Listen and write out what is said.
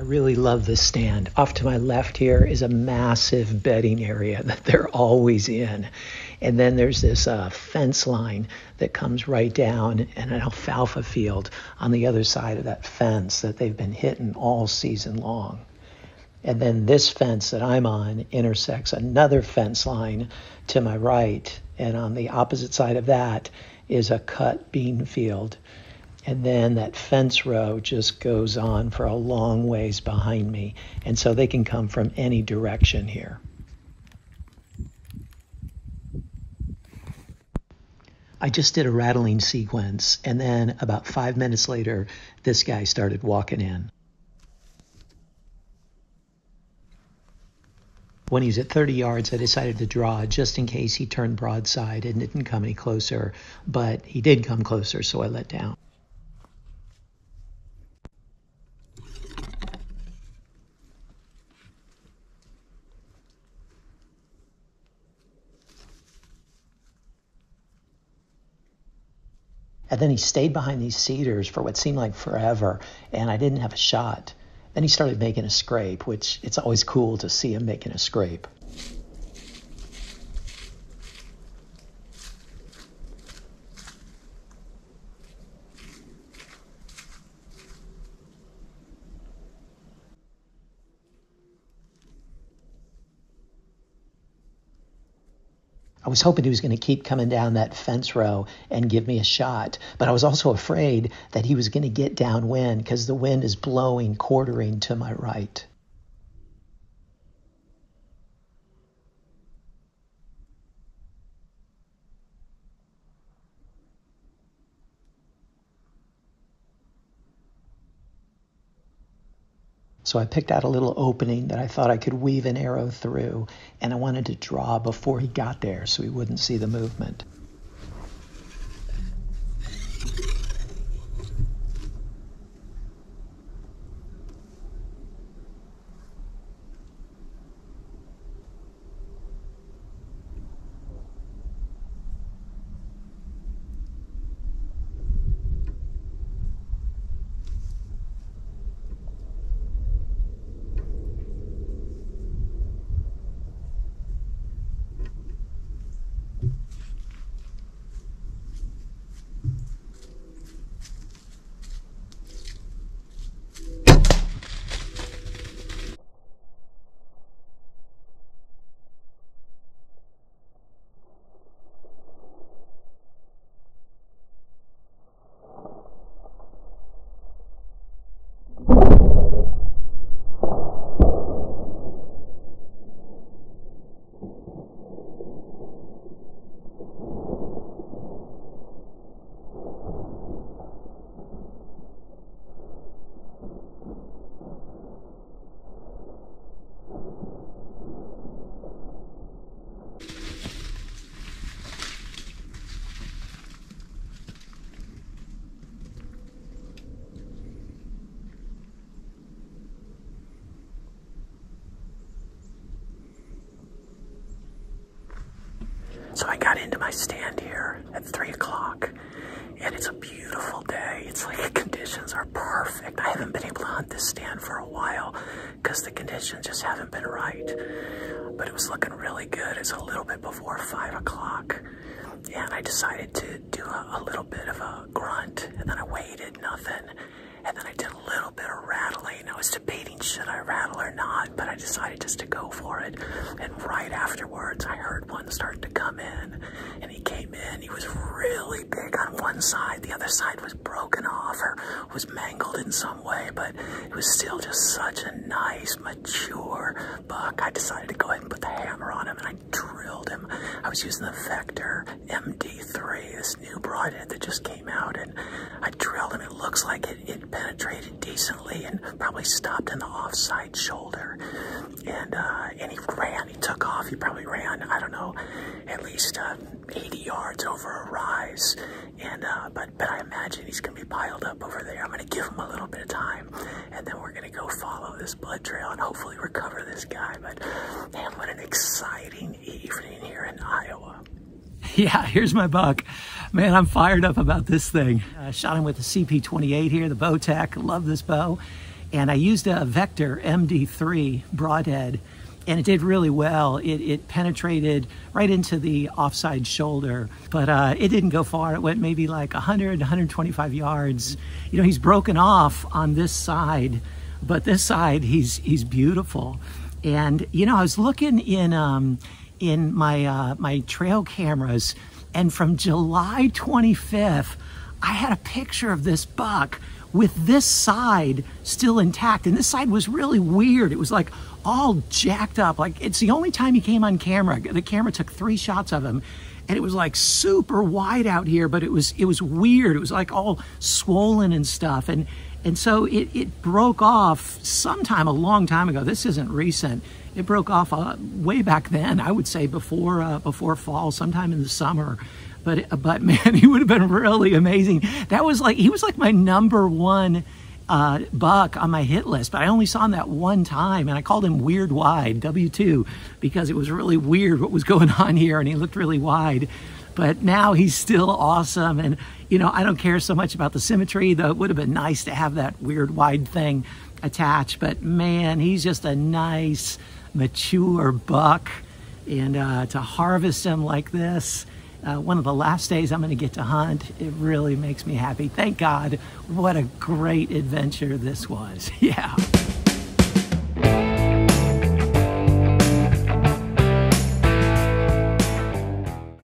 really love this stand. Off to my left here is a massive bedding area that they're always in. And then there's this fence line that comes right down and an alfalfa field on the other side of that fence that they've been hitting all season long. And then this fence that I'm on intersects another fence line to my right. And on the opposite side of that is a cut bean field. And then that fence row just goes on for a long ways behind me. And so they can come from any direction here. I just did a rattling sequence, and then about 5 minutes later, this guy started walking in. When he was at 30 yards, I decided to draw just in case he turned broadside and didn't come any closer, but he did come closer, so I let down. And then he stayed behind these cedars for what seemed like forever, and I didn't have a shot. Then he started making a scrape, which it's always cool to see him making a scrape. I was hoping he was going to keep coming down that fence row and give me a shot, but I was also afraid that he was going to get downwind because the wind is blowing quartering to my right. So I picked out a little opening that I thought I could weave an arrow through, and I wanted to draw before he got there so he wouldn't see the movement. So I got into my stand here at 3 o'clock, and it's a beautiful day. It's like the conditions are perfect. I haven't been able to hunt this stand for a while because the conditions just haven't been right. But it was looking really good. It's a little bit before 5 o'clock, and I decided to do a little bit of a grunt, and then I waited, nothing. And then I did a little bit of rattling. I was debating should I rattle or not, but I decided just to go for it. And right afterwards, I heard one start to come in. And he came in. He was really big on one side. The other side was broken off or was mangled in some way, but it was still just such a nice, mature buck. I decided to go ahead and put the hammer on him, and I drilled him. I was using the Vector MD3, this new broadhead that just came out, and I drilled him. It looks like it penetrated decently and probably stopped in the offside shoulder. And he ran, he took off. He probably ran, I don't know, at least 80 yards over a rise. And but I imagine he's gonna be piled up over there. I'm gonna give him a little bit of time, and then we're gonna go follow this blood trail and hopefully recover this guy. But man, what an exciting evening here in Iowa. Yeah, here's my buck. Man, I'm fired up about this thing. I shot him with the CP28 here, the Bowtech. Love this bow. And I used a Vector MD3 Broadhead, and it did really well. It penetrated right into the offside shoulder, but it didn't go far. It went maybe like 100, 125 yards. You know, he's broken off on this side, but this side, he's beautiful. And, you know, I was looking in my, my trail cameras, and from July 25th, I had a picture of this buck with this side still intact. And this side was really weird. It was like all jacked up. Like, it's the only time he came on camera. The camera took 3 shots of him, and it was like super wide out here, but it was weird. It was like all swollen and stuff. And so it broke off sometime a long time ago. This isn't recent. It broke off way back then, I would say before fall, sometime in the summer. But man, he would have been really amazing. That was like, he was like my #1 buck on my hit list, but I only saw him that one time, and I called him Weird Wide, W2, because it was really weird what was going on here, and he looked really wide. But now he's still awesome, and you know, I don't care so much about the symmetry, though it would have been nice to have that weird wide thing attached. But man, he's just a nice, mature buck, and to harvest him like this, one of the last days I'm going to get to hunt, it really makes me happy. Thank God. What a great adventure this was. Yeah.